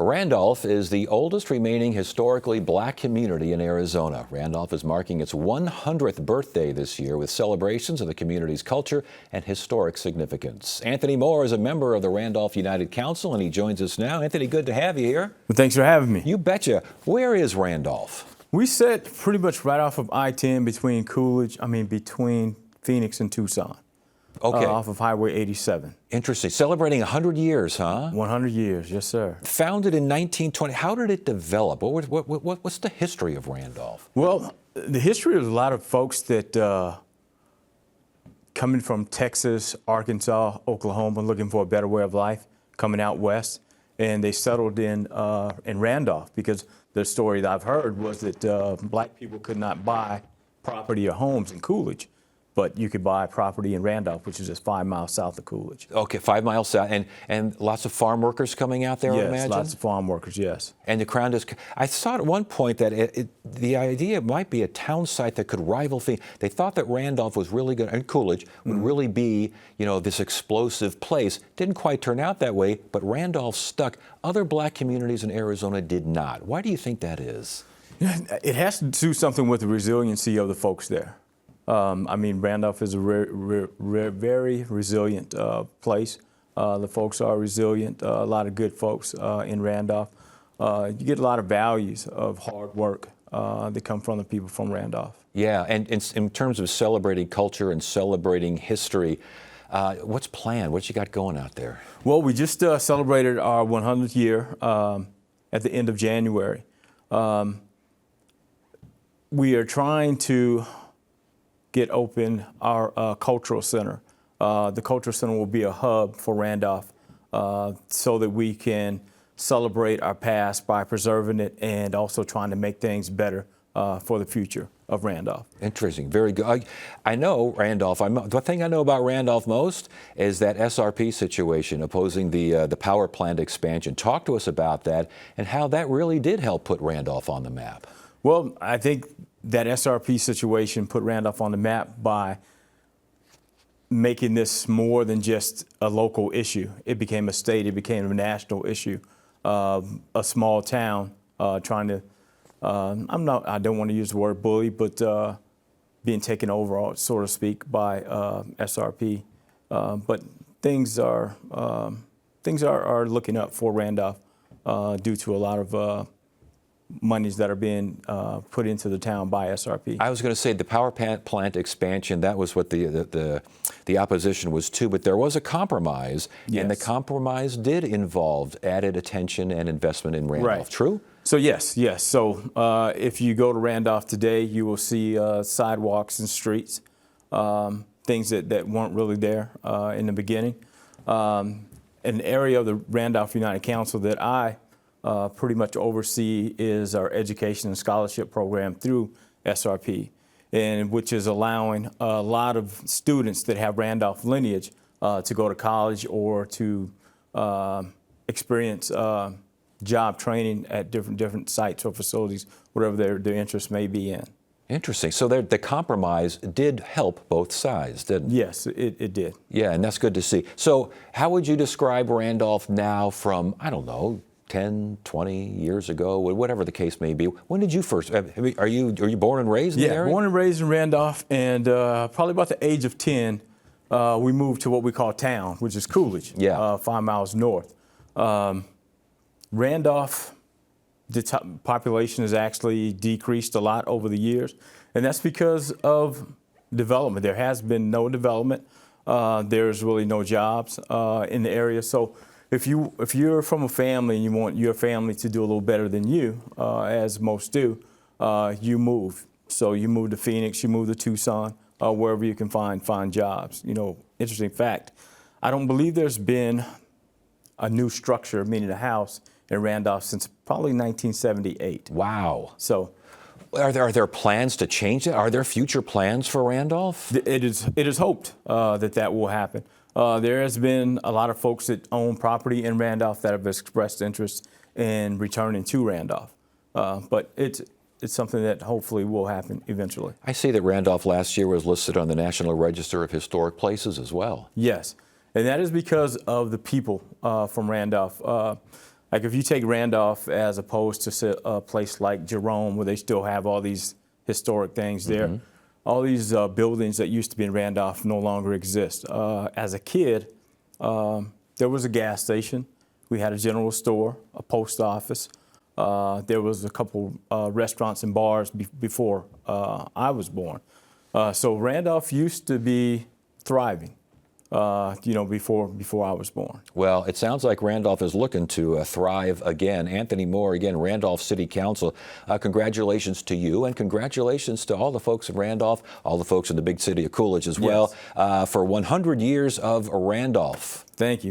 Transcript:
Randolph is the oldest remaining historically black community in Arizona. Randolph is marking its 100th birthday this year with celebrations of the community's culture and historic significance. Anthony Moore is a member of the Randolph United Council, and he joins us now. Anthony, good to have you here. Well, thanks for having me. You betcha. Where is Randolph? We sit pretty much right off of I-10 between Phoenix and Tucson. Okay. Off of Highway 87. Interesting. Celebrating 100 years, huh? 100 years, yes, sir. Founded in 1920. How did it develop? What's the history of Randolph? Well, the history of a lot of folks that coming from Texas, Arkansas, Oklahoma, looking for a better way of life, coming out west, and they settled in Randolph because the story that I've heard was that black people could not buy property or homes in Coolidge. But you could buy property in Randolph, which is just 5 miles south of Coolidge. Okay, 5 miles south, and lots of farm workers coming out there, I imagine? Yes, lots of farm workers, yes. And the crown is, I saw at one point that the idea might be a town site that could rival Phoenix. They thought that Randolph was really good, and Coolidge would really be, this explosive place. Didn't quite turn out that way, but Randolph stuck. Other black communities in Arizona did not. Why do you think that is? It has to do something with the resiliency of the folks there. Randolph is a very resilient place. The folks are resilient, a lot of good folks in Randolph. You get a lot of values of hard work that come from the people from Randolph. Yeah, and in terms of celebrating culture and celebrating history, what's planned? What you got going out there? Well, we just celebrated our 100th year at the end of January. We are trying to get open our cultural center. The cultural center will be a hub for Randolph so that we can celebrate our past by preserving it and also trying to make things better for the future of Randolph. Interesting, very good. I know Randolph. The thing I know about Randolph most is that SRP situation opposing the power plant expansion. Talk to us about that and how that really did help put Randolph on the map. Well, I think that SRP situation put Randolph on the map by making this more than just a local issue. It became a state, it became a national issue. A small town trying to, I don't want to use the word bully, but being taken over, so to speak, by SRP. But things are looking up for Randolph due to a lot of monies that are being put into the town by SRP. I was going to say the power plant expansion, that was what the opposition was to, but there was a compromise, yes. And the compromise did involve added attention and investment in Randolph. Right. True? So yes. So if you go to Randolph today, you will see sidewalks and streets, things that weren't really there in the beginning. An area of the Randolph United Council that I pretty much oversee is our education and scholarship program through SRP, and which is allowing a lot of students that have Randolph lineage to go to college or to experience job training at different sites or facilities, whatever their interest may be in. Interesting. So the compromise did help both sides, didn't it? Yes, it did. Yeah, and that's good to see. So how would you describe Randolph now from, I don't know, 10, 20 years ago, whatever the case may be? When did you first, are you born and raised in the area? Yeah, born and raised in Randolph, and probably about the age of 10, we moved to what we call town, which is Coolidge, 5 miles north. Randolph, the population has actually decreased a lot over the years, and that's because of development. There has been no development. There's really no jobs in the area. So if you're from a family and you want your family to do a little better than you, as most do, you move. So you move to Phoenix, you move to Tucson, wherever you can find jobs. Interesting fact, I don't believe there's been a new structure, meaning a house, in Randolph since probably 1978. Wow. So are there plans to change that? Are there future plans for Randolph? It is hoped that will happen. There has been a lot of folks that own property in Randolph that have expressed interest in returning to Randolph. But it's something that hopefully will happen eventually. I see that Randolph last year was listed on the National Register of Historic Places as well. Yes, and that is because of the people from Randolph. Like if you take Randolph as opposed to say, a place like Jerome, where they still have all these historic things there, all these buildings that used to be in Randolph no longer exist. As a kid, there was a gas station. We had a general store, a post office. There was a couple restaurants and bars before I was born. So Randolph used to be thriving. Before I was born. Well, it sounds like Randolph is looking to thrive again. Anthony Moore, again, Randolph City Council, congratulations to you, and congratulations to all the folks in Randolph, all the folks in the big city of Coolidge as well, for 100 years of Randolph. Thank you.